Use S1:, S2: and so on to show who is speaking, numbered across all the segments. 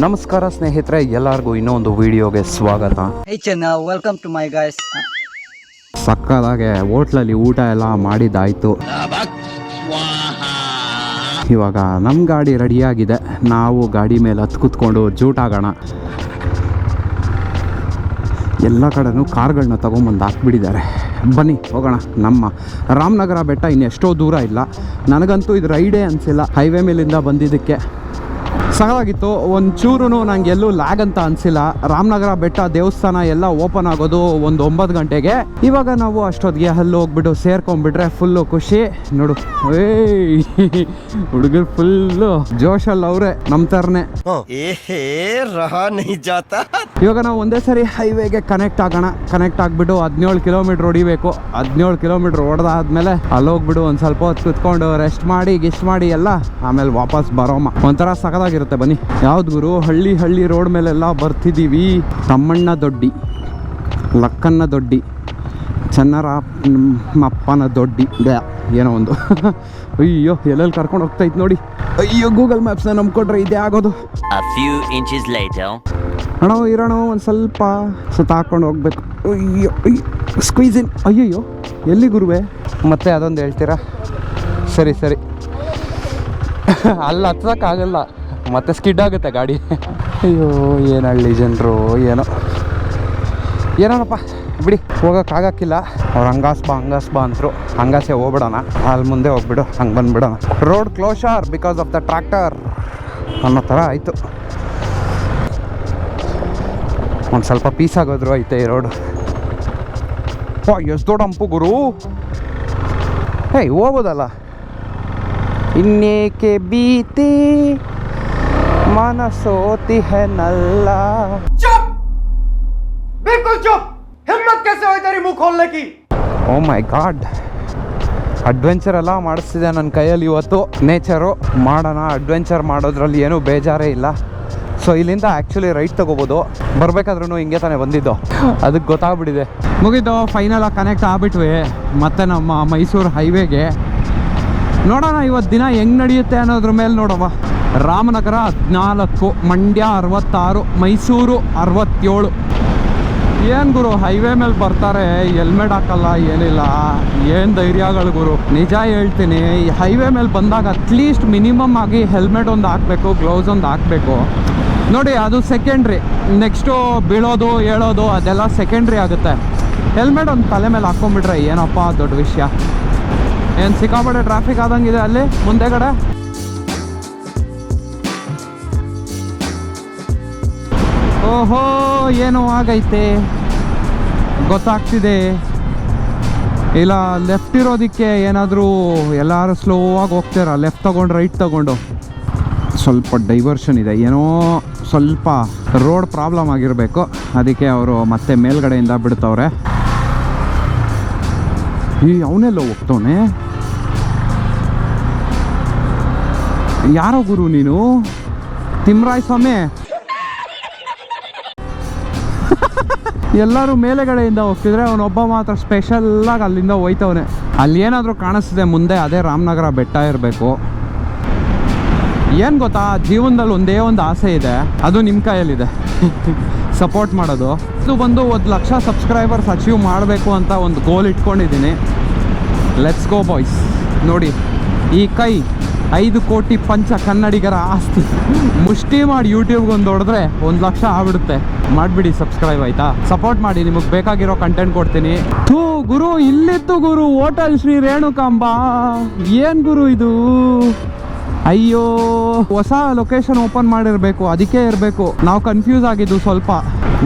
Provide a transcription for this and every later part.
S1: ನಮಸ್ಕಾರ ಸ್ನೇಹಿತರೆ, ಎಲ್ಲರಿಗೂ ಇನ್ನೊಂದು ವಿಡಿಯೋಗೆ ಸ್ವಾಗತ.
S2: Welcome to my guys.
S1: ಸಕ್ಕದಾಗೆ ಹೋಟ್ಲಲ್ಲಿ ಊಟ ಎಲ್ಲ ಮಾಡಿದ್ದಾಯ್ತು. ಇವಾಗ ನಮ್ಮ ಗಾಡಿ ರೆಡಿಯಾಗಿದೆ. ನಾವು ಗಾಡಿ ಮೇಲೆ ಹತ್ತು ಕೂತ್ಕೊಂಡು ಜೂಟಾಗೋಣ. ಎಲ್ಲ ಕಡೆನೂ ಕಾರ್ಗಳನ್ನ ತೊಗೊಂಬಂದು ಹಾಕ್ಬಿಟ್ಟಿದ್ದಾರೆ. ಬನ್ನಿ ಹೋಗೋಣ. ನಮ್ಮ ರಾಮನಗರ ಬೆಟ್ಟ ಇನ್ನೆಷ್ಟೋ ದೂರ ಇಲ್ಲ. ನನಗಂತೂ ಇದು ರೈಡೇ ಅನಿಸಿಲ್ಲ. ಹೈವೇ ಮೇಲಿಂದ ಬಂದಿದ್ದಕ್ಕೆ ಸಗಲಾಗಿತ್ತು. ಒಂಚೂರು ನಂಗೆ ಎಲ್ಲೂ ಲ್ಯಾಗ್ ಅಂತ ಅನಿಸಿಲ್ಲ. ರಾಮನಗರ ಬೆಟ್ಟ ದೇವಸ್ಥಾನ ಎಲ್ಲ ಓಪನ್ ಆಗೋದು ಒಂದು 9 ಗಂಟೆಗೆ. ಇವಾಗ ನಾವು ಅಷ್ಟೊತ್ತಿಗೆ ಅಲ್ಲಿ ಹೋಗ್ಬಿಟ್ಟು ಸೇರ್ಕೊಂಡ್ಬಿಟ್ರೆ ಫುಲ್ಲು ಖುಷಿ. ನೋಡು, ಹುಡುಗರು ಫುಲ್ಲು ಜೋಶಲ್ಲಿ ಅವ್ರೆ, ನಮ್ಮ ಥರನೇ. ಇವಾಗ ನಾವು ಒಂದೇ ಸರಿ ಹೈವೇಗೆ ಕನೆಕ್ಟ್ ಆಗೋಣ. ಕನೆಕ್ಟ್ ಆಗಿಬಿಟ್ಟು 17 ಕಿಲೋಮೀಟ್ರ್ ಹೊಡಿಬೇಕು. 17 ಕಿಲೋಮೀಟ್ರ್ ಹೊಡೆದಾದ್ಮೇಲೆ ಅಲ್ಲಿ ಹೋಗ್ಬಿಟ್ಟು ಒಂದು ಸ್ವಲ್ಪ ಹೊತ್ತು ಕುತ್ಕೊಂಡು ರೆಸ್ಟ್ ಮಾಡಿ ಗಿಸ್ಟ್ ಮಾಡಿ ಎಲ್ಲ ಆಮೇಲೆ ವಾಪಸ್ ಬರೋಮ. ಒಂಥರ ಸಖತ್ತಾಗಿರುತ್ತೆ. ಬನ್ನಿ. ಯಾವ್ದು ಗುರು, ಹಳ್ಳಿ ರೋಡ್ ಮೇಲೆಲ್ಲ ಬರ್ತಿದ್ದೀವಿ. ತಮ್ಮಣ್ಣ ದೊಡ್ಡಿ, ಲಕ್ಕನ್ನ ದೊಡ್ಡಿ, ಚನ್ನರಾಮಪ್ಪನ ದೊಡ್ಡಿ, ಏನೋ ಒಂದು. ಅಯ್ಯೋ, ಎಲ್ಲೆಲ್ಲಿ ಕರ್ಕೊಂಡು ಹೋಗ್ತೈತೆ ನೋಡಿ. ಅಯ್ಯೋ, ಗೂಗಲ್ ಮ್ಯಾಪ್ಸ್ನ ನಂಬ್ಕೊಂಡ್ರೆ ಇದೇ ಆಗೋದು. ಅಣ್ಣ ಇರೋಣ, ಒಂದು ಸ್ವಲ್ಪ ಸುತ್ತಾಕೊಂಡು ಹೋಗ್ಬೇಕು. ಅಯ್ಯೋ ಸ್ಕ್ವೀಸ್ ಇನ್. ಅಯ್ಯಯ್ಯೋ, ಎಲ್ಲಿ ಗುರುವೆ? ಮತ್ತೆ ಅದೊಂದು ಹೇಳ್ತೀರಾ? ಸರಿ ಅಲ್ಲಿ ಹತ್ತಕ್ಕಾಗಲ್ಲ, ಮತ್ತೆ ಸ್ಕಿಡ್ ಆಗುತ್ತೆ ಗಾಡಿ. ಅಯ್ಯೋ, ಏನು ಹಳ್ಳಿ ಜನರು, ಏನೋನಪ್ಪ ಬಿಡಿ, ಹೋಗೋಕ್ಕಾಗಕ್ಕಿಲ್ಲ. ಅವ್ರು ಹಂಗಾಸ್ ಬಾ ಅಂತರು. ಹಂಗಾಸೆ ಹೋಗ್ಬಿಡೋಣ, ಅಲ್ಲಿ ಮುಂದೆ ಹೋಗ್ಬಿಡು, ಹಂಗೆ ಬಂದುಬಿಡೋಣ. Road closure because of the tractor ಅನ್ನೋ ಥರ ಆಯಿತು. ಒಂದು ಸ್ವಲ್ಪ ಪೀಸ್ ಆಗೋದ್ರು ಐತೆ ಈ ರೋಡು. ಎಷ್ಟು ದೊಡ್ಡ ಹಂಪು ಗುರು. ಹೋಗ್ಬೋದಲ್ಲ. ಇನ್ನೇಕೆ ಬೀತಿ ಮನಸೋತಿ है नल्ला.
S3: चुप, बिल्कुल चुप. हिम्मत कैसे हुई तेरी मुंह खोलने की?
S1: ಓ ಮೈ ಗಾಡ್, ಅಡ್ವೆಂಚರ್ ಎಲ್ಲ ಮಾಡಿಸ್ತಿದೆ ನನ್ನ ಕೈಯಲ್ಲಿ ಇವತ್ತು. ನೇಚರು ಮಾಡೋಣ, ಅಡ್ವೆಂಚರ್ ಮಾಡೋದ್ರಲ್ಲಿ ಏನೂ ಬೇಜಾರೇ ಇಲ್ಲ. ಸೊ ಇಲ್ಲಿಂದ ಆ್ಯಕ್ಚುಲಿ ರೈಟ್ ತೊಗೋಬೋದು. ಬರಬೇಕಾದ್ರೂ ಹಿಂಗೆ ತಾನೇ ಬಂದಿದ್ದು, ಅದಕ್ಕೆ ಗೊತ್ತಾಗ್ಬಿಟ್ಟಿದೆ. ಮುಗಿದು ಫೈನಲಾಗಿ ಕನೆಕ್ಟ್ ಆಗ್ಬಿಟ್ವಿ ಮತ್ತೆ ನಮ್ಮ ಮೈಸೂರು ಹೈವೇಗೆ. ನೋಡೋಣ ಇವತ್ತು ದಿನ ಹೆಂಗೆ ನಡೆಯುತ್ತೆ ಅನ್ನೋದ್ರ ಮೇಲೆ ನೋಡವ. ರಾಮನಗರ 14, ಮಂಡ್ಯ 66, ಮೈಸೂರು 67. ಏನು ಗುರು, ಹೈವೇ ಮೇಲೆ ಬರ್ತಾರೆ, ಹೆಲ್ಮೆಟ್ ಹಾಕಲ್ಲ, ಏನಿಲ್ಲ. ಏನು ಧೈರ್ಯಗಳು ಗುರು, ನಿಜ ಹೇಳ್ತೀನಿ. ಈ ಹೈವೇ ಮೇಲೆ ಬಂದಾಗ ಅಟ್ಲೀಸ್ಟ್ ಮಿನಿಮಮ್ ಆಗಿ ಹೆಲ್ಮೆಟ್ ಒಂದು ಹಾಕಬೇಕು, ಗ್ಲೌಸ್ ಒಂದು ಹಾಕಬೇಕು. ನೋಡಿ, ಅದು ಸೆಕೆಂಡ್ರಿ. ನೆಕ್ಸ್ಟು ಬೀಳೋದು ಹೇಳೋದು ಅದೆಲ್ಲ ಸೆಕೆಂಡ್ರಿ ಆಗುತ್ತೆ. ಹೆಲ್ಮೆಟ್ ಒಂದು ತಲೆ ಮೇಲೆ ಹಾಕ್ಕೊಂಡ್ಬಿಟ್ರೆ ಏನಪ್ಪ ದೊಡ್ಡ ವಿಷಯ. ಏನು ಸಿಕ್ಕಾಪಟ್ಟೆ ಟ್ರಾಫಿಕ್ ಆದಂಗಿದೆ ಅಲ್ಲಿ ಮುಂದೆಗಡೆ. ಓಹೋ, ಏನೋ ಆಗೈತೆ ಗೊತ್ತಾಗ್ತಿದೆ. ಇಲ್ಲ ಲೆಫ್ಟ್ ಇರೋದಕ್ಕೆ ಏನಾದರೂ ಎಲ್ಲರೂ ಸ್ಲೋ ಆಗಿ ಹೋಗ್ತಾರ. ಲೆಫ್ಟ್ ತಗೊಂಡು ರೈಟ್ ತಗೊಂಡು ಸ್ವಲ್ಪ ಡೈವರ್ಷನ್ ಇದೆ. ಏನೋ ಸ್ವಲ್ಪ ರೋಡ್ ಪ್ರಾಬ್ಲಮ್ ಆಗಿರಬೇಕು, ಅದಕ್ಕೆ ಅವರು ಮತ್ತೆ ಮೇಲ್ಗಡೆಯಿಂದ ಬಿಡ್ತವ್ರೆ. ಅವನೆಲ್ಲ ಹೋಗ್ತವನೆ. ಯಾರೋ ಗುರು ನೀನು, ತಿಮ್ರಾಯ್ ಸ್ವಾಮಿ. ಎಲ್ಲರೂ ಮೇಲೆಗಡೆಯಿಂದ ಹೋಗ್ತಿದ್ರೆ ಅವನೊಬ್ಬ ಮಾತ್ರ ಸ್ಪೆಷಲ್ಲಾಗಿ ಅಲ್ಲಿಂದ ಹೋಯ್ತವನೆ. ಅಲ್ಲಿ ಏನಾದರೂ ಕಾಣಿಸ್ತಿದೆ ಮುಂದೆ, ಅದೇ ರಾಮನಗರ ಬೆಟ್ಟ ಇರಬೇಕು. ಏನು ಗೊತ್ತಾ, ಜೀವನದಲ್ಲಿ ಒಂದೇ ಒಂದು ಆಸೆ ಇದೆ, ಅದು ನಿಮ್ಮ ಕೈಯಲ್ಲಿದೆ. ಸಪೋರ್ಟ್ ಮಾಡೋದು. ಇದು ಬಂದು 1 ಲಕ್ಷ ಸಬ್ಸ್ಕ್ರೈಬರ್ಸ್ ಅಚೀವ್ ಮಾಡಬೇಕು ಅಂತ ಒಂದು ಗೋಲ್ ಇಟ್ಕೊಂಡಿದ್ದೀನಿ. Let's go boys. ನೋಡಿ, ಈ ಕೈ 5 ಕೋಟಿ ಪಂಚ ಕನ್ನಡಿಗರ ಆಸ್ತಿ. ಮುಷ್ಟಿ ಮಾಡಿ ಯೂಟ್ಯೂಬ್ಗೆ ಒಂದು ಹೊಡೆದ್ರೆ 1 ಲಕ್ಷ ಆಗ್ಬಿಡುತ್ತೆ. ಮಾಡಿಬಿಡಿ ಸಬ್ಸ್ಕ್ರೈಬ್, ಆಯಿತಾ? ಸಪೋರ್ಟ್ ಮಾಡಿ, ನಿಮಗೆ ಬೇಕಾಗಿರೋ ಕಂಟೆಂಟ್ ಕೊಡ್ತೀನಿ. ಗುರು, ಇಲ್ಲಿತ್ತು ಗುರು ಹೋಟೆಲ್ ಶ್ರೀ ರೇಣುಕಾಂಬ. ಏನು ಗುರು ಇದು? ಅಯ್ಯೋ, ಹೊಸ ಲೊಕೇಶನ್ ಓಪನ್ ಮಾಡಿರಬೇಕು, ಅದಕ್ಕೆ ಇರಬೇಕು. ನಾವು ಕನ್ಫ್ಯೂಸ್ ಆಗಿದ್ದು ಸ್ವಲ್ಪ.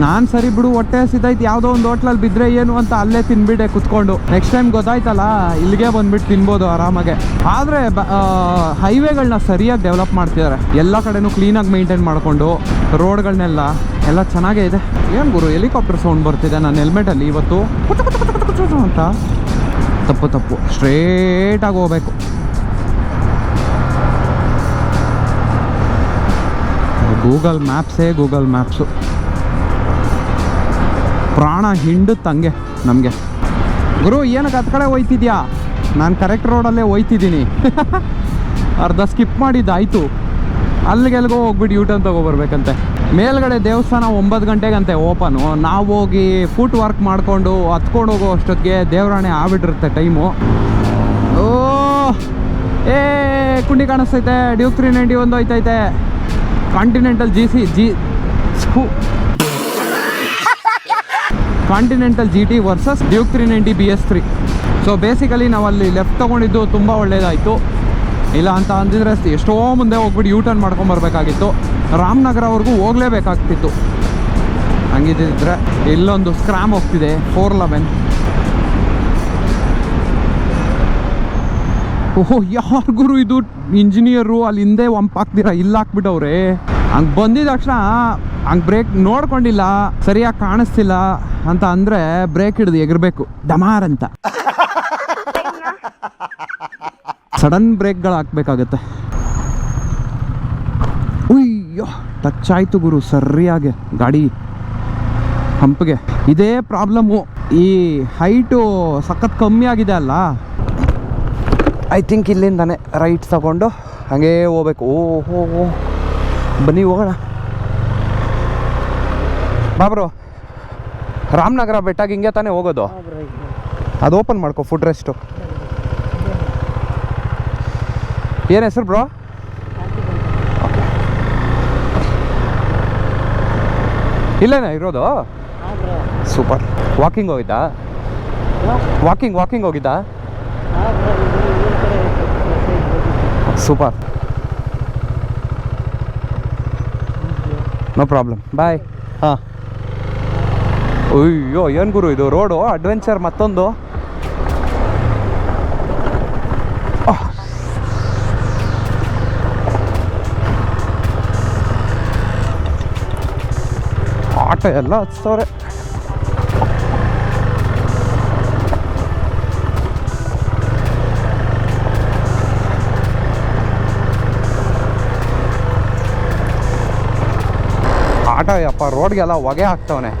S1: ನಾನು ಸರಿ ಬಿಡು, ಹೊಟ್ಟೆ ಹಸಿದೈತೆ, ಯಾವುದೋ ಒಂದು ಹೋಟ್ಲಲ್ಲಿ ಬಿದ್ದರೆ ಏನು ಅಂತ ಅಲ್ಲೇ ತಿನ್ಬಿಟ್ಟೆ ಕುತ್ಕೊಂಡು. ನೆಕ್ಸ್ಟ್ ಟೈಮ್ ಗೊತ್ತಾಯ್ತಲ್ಲ, ಇಲ್ಲಿಗೆ ಬಂದ್ಬಿಟ್ಟು ತಿನ್ಬೋದು ಆರಾಮಾಗೆ. ಆದರೆ ಹೈವೇಗಳನ್ನ ಸರಿಯಾಗಿ ಡೆವಲಪ್ ಮಾಡ್ತಿದ್ದಾರೆ. ಎಲ್ಲ ಕಡೆನೂ ಕ್ಲೀನಾಗಿ ಮೇಂಟೈನ್ ಮಾಡಿಕೊಂಡು ರೋಡ್ಗಳನ್ನೆಲ್ಲ ಎಲ್ಲ ಚೆನ್ನಾಗೇ ಇದೆ. ಏನು ಗುರು, ಹೆಲಿಕಾಪ್ಟರ್ ಸೌಂಡ್ ಬರ್ತಿದೆ ನನ್ನ ಹೆಲ್ಮೆಟಲ್ಲಿ ಇವತ್ತು ಅಂತ. ತಪ್ಪು, ಸ್ಟ್ರೇಟಾಗಿ ಹೋಗ್ಬೇಕು. ಗೂಗಲ್ ಮ್ಯಾಪ್ಸು ಪ್ರಾಣ ಹಿಂಡುತ್ತಂಗೆ ನಮಗೆ. ಗುರು, ಏನಕ್ಕೆ ಹತ್ತು ಕಡೆ ಹೋಯ್ತಿದ್ಯಾ? ನಾನು ಕರೆಕ್ಟ್ ರೋಡಲ್ಲೇ ಹೋಯ್ತಿದ್ದೀನಿ. ಅರ್ಧ ಸ್ಕಿಪ್ ಮಾಡಿದ್ದಾಯಿತು. ಅಲ್ಲಿಗೆಲ್ಗೋ ಹೋಗ್ಬಿಟ್ಟು ಯೂಟರ್ನ್ ತೊಗೊಬರ್ಬೇಕಂತೆ. ಮೇಲ್ಗಡೆ ದೇವಸ್ಥಾನ 9 ಗಂಟೆಗಂತೆ ಓಪನು. ನಾವು ಹೋಗಿ ಫುಟ್ ವರ್ಕ್ ಮಾಡಿಕೊಂಡು ಹತ್ಕೊಂಡು ಹೋಗೋ ಅಷ್ಟೊತ್ತಿಗೆ ದೇವರಾಣೆ ಆಗ್ಬಿಟ್ಟಿರುತ್ತೆ ಟೈಮು. ಓ ಏ ಕುಂಡಿ ಕಾಣಿಸ್ತೈತೆ. ಡ್ಯೂಕ್ 391 ಹೋಯ್ತೈತೆ. Continental Continental GT versus Duke 390 BS3. So basically ನಾವು ಅಲ್ಲಿ ಲೆಫ್ಟ್ ತೊಗೊಂಡಿದ್ದು ತುಂಬ ಒಳ್ಳೇದಾಯಿತು. ಇಲ್ಲ ಅಂತ ಅಂದಿದ್ರೆ ಎಷ್ಟೋ ಮುಂದೆ ಹೋಗ್ಬಿಟ್ಟು ಯೂಟರ್ನ್ ಮಾಡ್ಕೊಂಬರ್ಬೇಕಾಗಿತ್ತು. ರಾಮನಗರವರೆಗೂ ಹೋಗಲೇಬೇಕಾಗ್ತಿತ್ತು. ಹಂಗಿದ್ದಿದ್ರೆ ಇಲ್ಲೊಂದು ಸ್ಕ್ರಾಮ್ ಹೋಗ್ತಿದೆ 411. ಓಹೋ ಯಾರಿಗೂ ಇದು ಇಂಜಿನಿಯರು ಅಲ್ಲಿ ಹಿಂದೆ ಹಾಕ್ದಿರ ಇಲ್ಲಿ ಹಾಕ್ಬಿಟ್ಟವ್ರೆ. ಹಂಗೆ ಬಂದಿದ ತಕ್ಷಣ ಹಂಗೆ ಬ್ರೇಕ್ ನೋಡ್ಕೊಂಡಿಲ್ಲ, ಸರಿಯಾಗಿ ಕಾಣಿಸ್ತಿಲ್ಲ ಅಂತ ಅಂದರೆ ಬ್ರೇಕ್ ಹಿಡಿದು ಎಗರಬೇಕು ಡಮಾರ್ ಅಂತ. ಸಡನ್ ಬ್ರೇಕ್ಗಳು ಹಾಕ್ಬೇಕಾಗತ್ತೆ. ಉಯ್ಯೋ ಟಚ್ ಆಯಿತು ಗುರು ಸರಿಯಾಗಿ ಗಾಡಿ ಹಂಪ್ಗೆ. ಇದೇ ಪ್ರಾಬ್ಲಮ್ಮು. ಈ ಹೈಟು ಸಖತ್ ಕಮ್ಮಿ ಆಗಿದೆ ಅಲ್ಲ. ಐ ಥಿಂಕ್ ಇಲ್ಲಿಂದಾನೆ ರೈಟ್ ತಗೊಂಡು ಹಾಗೇ ಹೋಗ್ಬೇಕು. ಓಹೋ ಬನ್ನಿ ಹೋಗೋಣ. ಬಾಬ್ರು ರಾಮನಗರ ಬೆಟ್ಟಾಗಿ ಹಿಂಗೆ ತಾನೇ ಹೋಗೋದು? ಅದು ಓಪನ್ ಮಾಡ್ಕೊ ಫುಡ್ ರೆಸ್ಟು. ಏನು ಹೆಸರು ಬ್ರೋ? ಇಲ್ಲೇನಾ ಇರೋದು? ಸೂಪರ್. ವಾಕಿಂಗ್ ಹೋಗಿದ್ದಾ? ವಾಕಿಂಗ್ ಹೋಗಿದ್ದಾ? ಸೂಪರ್. No problem boy. ಹಾಂ ಅಯ್ಯೋ ಏನು ಗುರು ಇದು ರೋಡು ಅಡ್ವೆಂಚರ್ ಮತ್ತೊಂದು. ಆಟ ಎಲ್ಲ ಹಚ್ತವ್ರೆ. ಆಟ ಯಪ್ಪ ರೋಡ್ಗೆಲ್ಲ ಹೊಗೆ ಹಾಕ್ತವನೆ.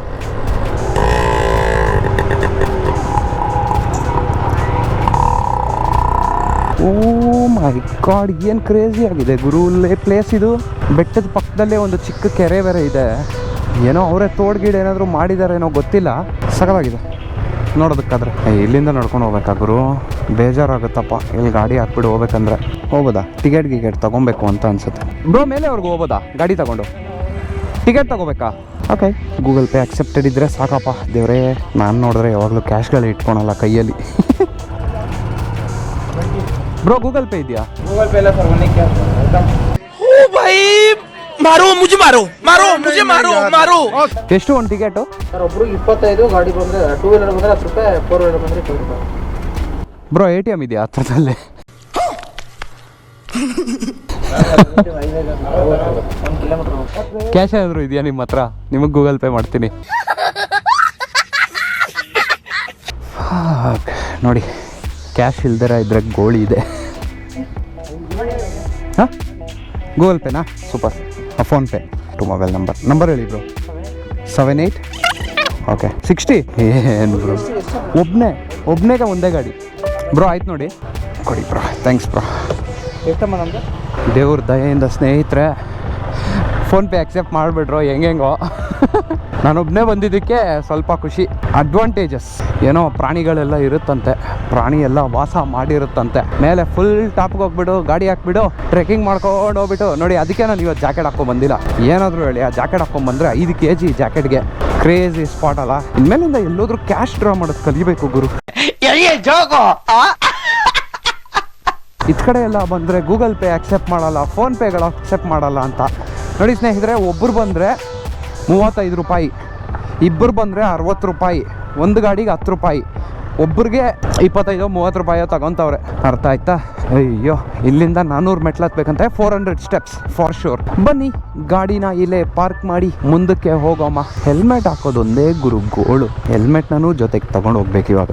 S1: ಓ ಮೈ ಗಾಡ್ ಏನು ಕ್ರೇಜಿ ಆಗಿದೆ ಗುರು ಪ್ಲೇಸ್ ಇದು. ಬೆಟ್ಟದ ಪಕ್ಕದಲ್ಲೇ ಒಂದು ಚಿಕ್ಕ ಕೆರೆ ಬೇರೆ ಇದೆ. ಏನೋ ಅವರೇ ತೋಡ್ಗಿಡ ಏನಾದರೂ ಮಾಡಿದಾರೇನೋ ಗೊತ್ತಿಲ್ಲ. ಸಕಲಾಗಿದೆ ನೋಡೋದಕ್ಕಾದ್ರೆ. ಇಲ್ಲಿಂದ ನಡ್ಕೊಂಡು ಹೋಗ್ಬೇಕಾ ಗುರು? ಬೇಜಾರಾಗುತ್ತಪ್ಪ ಇಲ್ಲಿ ಗಾಡಿ ಹಾಕ್ಬಿಟ್ಟು ಹೋಗ್ಬೇಕಂದ್ರೆ. ಹೋಗ್ಬೋದಾ? ಟಿಕೆಟ್ ತೊಗೊಬೇಕು ಅಂತ ಅನ್ಸುತ್ತೆ ಬ್ರೋ. ಮೇಲೆವರೆಗೂ ಹೋಗ್ಬೋದಾ ಗಾಡಿ ತಗೊಂಡು? ಟಿಕೆಟ್ ತೊಗೋಬೇಕಾ? ಓಕೆ ಗೂಗಲ್ ಪೇ ಅಕ್ಸೆಪ್ಟೆಡ್ ಇದ್ದರೆ ಸಾಕಪ್ಪ ದೇವ್ರೇ. ನಾನು ನೋಡಿದ್ರೆ ಯಾವಾಗಲೂ ಕ್ಯಾಶ್ಗಳು ಇಟ್ಕೊಳಲ್ಲ ಕೈಯಲ್ಲಿ. ಬ್ರೋ ಗೂಗಲ್ ಪೇ ಇದೆಯಾ?
S3: गूगल पे सर होने क्या
S4: ओ भाई मारो मुझे मारो
S1: ಎಷ್ಟು ಒಂದು ಟಿಕೆಟು?
S2: ಸರ್ ಒಬ್ರಿಗೆ 25, ಗಾಡಿ ಬಂದರೆ 2 ವೀಲರ್ ಬಂದರೆ 10 ರೂಪಾಯಿ, 4 ವೀಲರ್ ಬಂದರೆ 20 ರೂಪಾಯಿ.
S1: ಬ್ರೋ ATM ಇದೆಯಾ ಹತ್ರದಲ್ಲೇ? ಕ್ಯಾಶ್ ಏನಾದರೂ ಇದೆಯಾ ನಿಮ್ಮ ಹತ್ರ? ನಿಮಗೆ ಗೂಗಲ್ ಪೇ ಮಾಡ್ತೀನಿ. ನೋಡಿ ಕ್ಯಾಶ್ ಇಲ್ದಿರ ಇದ್ರೆ ಗೋಳಿ ಇದೆ. ಹಾಂ ಗೂಗಲ್ ಪೇನಾ? Super. PhonePe to mobile number ಹೇಳಿ ಬ್ರೋ. 78 ಓಕೆ 60. ಏನು ಬ್ರೋ ಒಬ್ಬನೇಗೆ ಒಂದೇ ಗಾಡಿ ಬ್ರೋ. ಆಯ್ತು ನೋಡಿ ಕೊಡಿ ಬ್ರೋ. Thanks bro.
S2: ಎಷ್ಟಮ್ಮ ನಮ್ಮದು?
S1: ದೇವ್ರ ದಯೆಯಿಂದ ಸ್ನೇಹಿತರೆ ಫೋನ್ಪೇ ಆಕ್ಸೆಪ್ಟ್ ಮಾಡಿಬಿಟ್ರು ಹೆಂಗೆಂಗೋ. ನಾನೊಬ್ಬನೇ ಬಂದಿದ್ದಕ್ಕೆ ಸ್ವಲ್ಪ ಖುಷಿ. ಅಡ್ವಾಂಟೇಜಸ್ ಏನೋ ಪ್ರಾಣಿಗಳೆಲ್ಲ ಇರುತ್ತಂತೆ, ಪ್ರಾಣಿ ಎಲ್ಲ ವಾಸ ಮಾಡಿರುತ್ತಂತೆ. ಮೇಲೆ ಫುಲ್ ಟಾಪ್ಗೆ ಹೋಗ್ಬಿಡು, ಗಾಡಿ ಹಾಕ್ಬಿಡು, ಟ್ರೆಕ್ಕಿಂಗ್ ಮಾಡ್ಕೊಂಡು ಹೋಗ್ಬಿಟ್ಟು ನೋಡಿ. ಅದಕ್ಕೆ ನಾನು ಇವತ್ತು ಜಾಕೆಟ್ ಹಾಕ್ಕೊಂಡು ಬಂದಿಲ್ಲ. ಏನಾದರೂ ಹೇಳಿ ಆ ಜಾಕೆಟ್ ಹಾಕ್ಕೊಂಡು ಬಂದರೆ 5 kg ಜಾಕೆಟ್ಗೆ. ಕ್ರೇಜಿ ಸ್ಪಾಟ್ ಅಲ್ಲ. ಇನ್ಮೇಲಿಂದ ಎಲ್ಲೋದ್ರೂ ಕ್ಯಾಶ್ ಡ್ರಾ ಮಾಡೋದು ಕಲಿಬೇಕು ಗುರು. ಇತ್ ಕಡೆ ಎಲ್ಲ ಬಂದರೆ ಗೂಗಲ್ ಪೇ ಆಕ್ಸೆಪ್ಟ್ ಮಾಡಲ್ಲ, ಫೋನ್ಪೇಗಳು ಆಕ್ಸೆಪ್ಟ್ ಮಾಡಲ್ಲ ಅಂತ ನೋಡಿ ಸ್ನೇಹಿತರೆ. ಒಬ್ಬರು ಬಂದರೆ 35 ರೂಪಾಯಿ, ಇಬ್ಬರು ಬಂದರೆ 60 ರೂಪಾಯಿ, ಒಂದು ಗಾಡಿಗೆ 10 ರೂಪಾಯಿ, ಒಬ್ರಿಗೆ 25-30 ರೂಪಾಯಿ ತಗೊತವ್ರೆ. ಅರ್ಥ ಆಯ್ತಾ? ಅಯ್ಯೋ ಇಲ್ಲಿಂದ 400 ಮೆಟ್ಲು ಹತ್ಬೇಕಂತೆ, 400 ಸ್ಟೆಪ್ಸ್ ಫಾರ್ ಶೋರ್. ಬನ್ನಿ ಗಾಡಿನ ಇಲ್ಲೇ ಪಾರ್ಕ್ ಮಾಡಿ ಮುಂದಕ್ಕೆ ಹೋಗೋಮ್ಮ. ಹೆಲ್ಮೆಟ್ ಹಾಕೋದು ಒಂದೇ ಗುರು ಗೋಳು. ಹೆಲ್ಮೆಟ್ನೂ ಜೊತೆಗೆ ತಗೊಂಡು ಹೋಗ್ಬೇಕು ಇವಾಗ.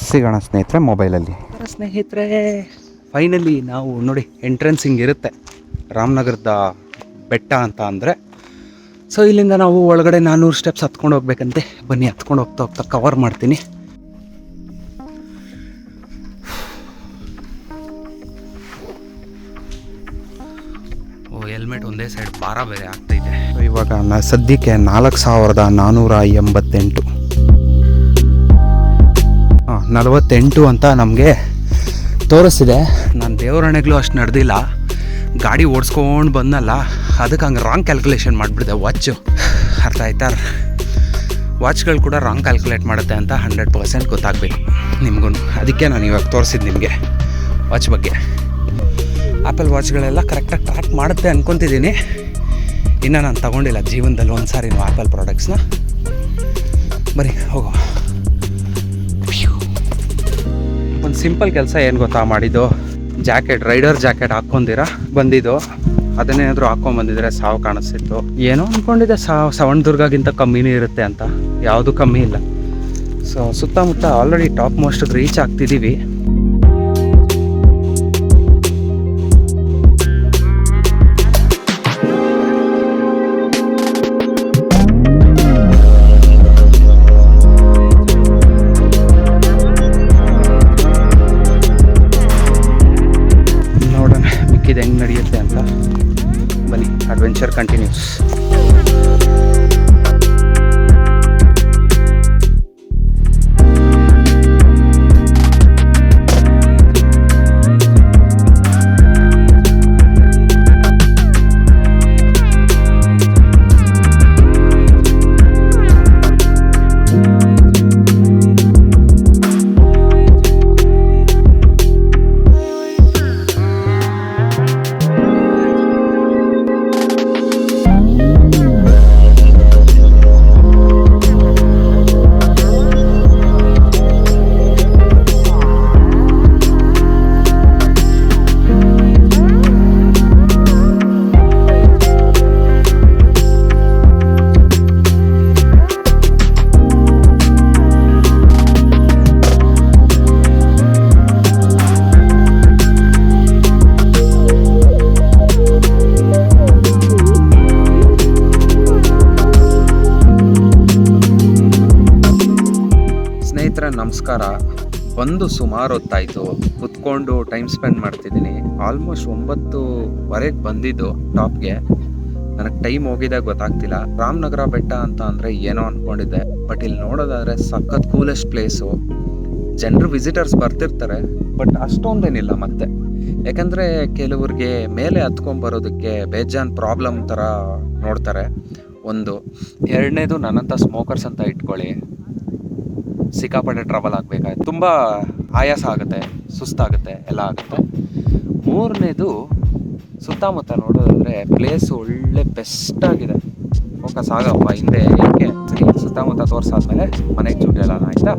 S1: ಸಿಗೋಣ ಸ್ನೇಹಿತರೆ ಮೊಬೈಲಲ್ಲಿ. ಸ್ನೇಹಿತರೆ ಫೈನಲಿ ನಾವು ನೋಡಿ ಎಂಟ್ರೆನ್ಸ್ ಹಿಂಗಿರುತ್ತೆ ರಾಮನಗರದ ಬೆಟ್ಟ ಅಂತ ಅಂದರೆ. ಸೊ ಇಲ್ಲಿಂದ ನಾವು ಒಳಗಡೆ 400 ಸ್ಟೆಪ್ಸ್ ಹತ್ಕೊಂಡು ಹೋಗ್ಬೇಕಂತೆ. ಬನ್ನಿ ಹತ್ಕೊಂಡು ಹೋಗ್ತಾ ಕವರ್ ಮಾಡ್ತೀನಿ. ಹೆಲ್ಮೆಟ್ ಒಂದೇ ಸೈಡ್ ಭಾರ ಬೇರೆ ಆಗ್ತೈತೆ. ಇವಾಗ ಸದ್ಯಕ್ಕೆ 4488 48 ಅಂತ ನಮಗೆ ತೋರಿಸ್ತಿದೆ. ನಾನು ದೇವರಣೆಗಳು ಅಷ್ಟು ನಡೆದಿಲ್ಲ, ಗಾಡಿ ಓಡಿಸ್ಕೊಂಡು ಬಂದಲ್ಲ, ಅದಕ್ಕೆ ಹಂಗೆ ರಾಂಗ್ ಕ್ಯಾಲ್ಕುಲೇಷನ್ ಮಾಡಿಬಿಡಿದೆ ವಾಚು. ಅರ್ಥ ಆಯ್ತಾ? ವಾಚ್ಗಳು ಕೂಡ ರಾಂಗ್ ಕ್ಯಾಲ್ಕುಲೇಟ್ ಮಾಡುತ್ತೆ ಅಂತ 100% ಗೊತ್ತಾಗಬೇಕು ನಿಮಗೂ. ಅದಕ್ಕೆ ನಾನು ಇವಾಗ ತೋರಿಸಿದ್ದು ನಿಮಗೆ ವಾಚ್ ಬಗ್ಗೆ. ಆ್ಯಪಲ್ ವಾಚ್ಗಳೆಲ್ಲ ಕರೆಕ್ಟಾಗಿ ಟ್ರ್ಯಾಕ್ ಮಾಡುತ್ತೆ ಅಂದ್ಕೊತಿದ್ದೀನಿ. ಇನ್ನು ನಾನು ತೊಗೊಂಡಿಲ್ಲ ಜೀವನದಲ್ಲಿ ಒಂದು ಸಾರಿ ಆ್ಯಪಲ್ ಪ್ರಾಡಕ್ಟ್ಸ್ನ. ಬರೀ ಹೋಗೋ. ಒಂದು ಸಿಂಪಲ್ ಕೆಲಸ ಏನು ಗೊತ್ತಾ ಮಾಡಿದ್ದು, ಜಾಕೆಟ್, ರೈಡರ್ ಜಾಕೆಟ್ ಹಾಕ್ಕೊಂಡಿರಾ ಬಂದಿದ್ದು, ಅದನ್ನೇನಾದರೂ ಹಾಕ್ಕೊಂಬಂದಿದ್ರೆ ಸಾವು ಕಾಣಿಸ್ತಿತ್ತು. ಏನೋ ಅಂದ್ಕೊಂಡಿದ್ದೆ ಸವಣದುರ್ಗಗಿಂತ ಕಮ್ಮಿನೇ ಇರುತ್ತೆ ಅಂತ, ಯಾವುದು ಕಮ್ಮಿ ಇಲ್ಲ. ಸೊ ಸುತ್ತಮುತ್ತ ಆಲ್ರೆಡಿ ಟಾಪ್ ಮೋಸ್ಟ್ ರೀಚ್ ಆಗ್ತಿದ್ದೀವಿ. ಇದು ಹೆಂಗೆ ನಡೆಯುತ್ತೆ ಅಂತ. ಬನ್ನಿ, ಅಡ್ವೆಂಚರ್ ಕಂಟಿನ್ಯೂಸ್. ನಮಸ್ಕಾರ. ಬಂದು ಸುಮಾರು ಹೊತ್ತಾಯಿತು, ಕುತ್ಕೊಂಡು ಟೈಮ್ ಸ್ಪೆಂಡ್ ಮಾಡ್ತಿದ್ದೀನಿ. ಆಲ್ಮೋಸ್ಟ್ 9:30 ಬಂದಿದ್ದು ಟಾಪ್ಗೆ. ನನಗೆ ಟೈಮ್ ಹೋಗಿದ್ದಾಗ ಗೊತ್ತಾಗ್ತಿಲ್ಲ. ರಾಮನಗರ ಬೆಟ್ಟ ಅಂತ ಅಂದರೆ ಏನೋ ಅಂದ್ಕೊಂಡಿದ್ದೆ, ಬಟ್ ಇಲ್ಲಿ ನೋಡೋದಾದರೆ ಸಖತ್ ಕೂಲೆಸ್ಟ್ ಪ್ಲೇಸು. ಜನರು ವಿಸಿಟರ್ಸ್ ಬರ್ತಿರ್ತಾರೆ, ಬಟ್ ಅಷ್ಟೊಂದೇನಿಲ್ಲ ಮತ್ತೆ. ಯಾಕಂದರೆ ಕೆಲವ್ರಿಗೆ ಮೇಲೆ ಹತ್ಕೊಂಬರೋದಕ್ಕೆ ಬೇಜಾನ್ ಪ್ರಾಬ್ಲಮ್ ಥರ ನೋಡ್ತಾರೆ. ಒಂದು ಎರಡನೇದು, ನನ್ನಂಥ ಸ್ಮೋಕರ್ಸ್ ಅಂತ ಇಟ್ಕೊಳ್ಳಿ, ಸಿಕ್ಕಾಪಟ್ಟೆ ಟ್ರಾವೆಲ್ ಆಗಬೇಕಾಯ್ತು, ತುಂಬ ಆಯಾಸ ಆಗುತ್ತೆ, ಸುಸ್ತಾಗುತ್ತೆ, ಎಲ್ಲ ಆಗುತ್ತೆ. ಮೂರನೇದು, ಸುತ್ತಮುತ್ತ ನೋಡೋದಾದರೆ ಪ್ಲೇಸ್ ಒಳ್ಳೆ ಬೆಸ್ಟಾಗಿದೆ. ಫೋಕಸ್ ಆಗಪ್ಪ ಹಿಂದೆ, ಏಕೆ ಸರಿ ಸುತ್ತಮುತ್ತ ತೋರಿಸಾದ್ಮೇಲೆ ಮನೆಗೆ ಜೂಟ್ ಹೇಳೋಣ, ಆಯಿತಾ?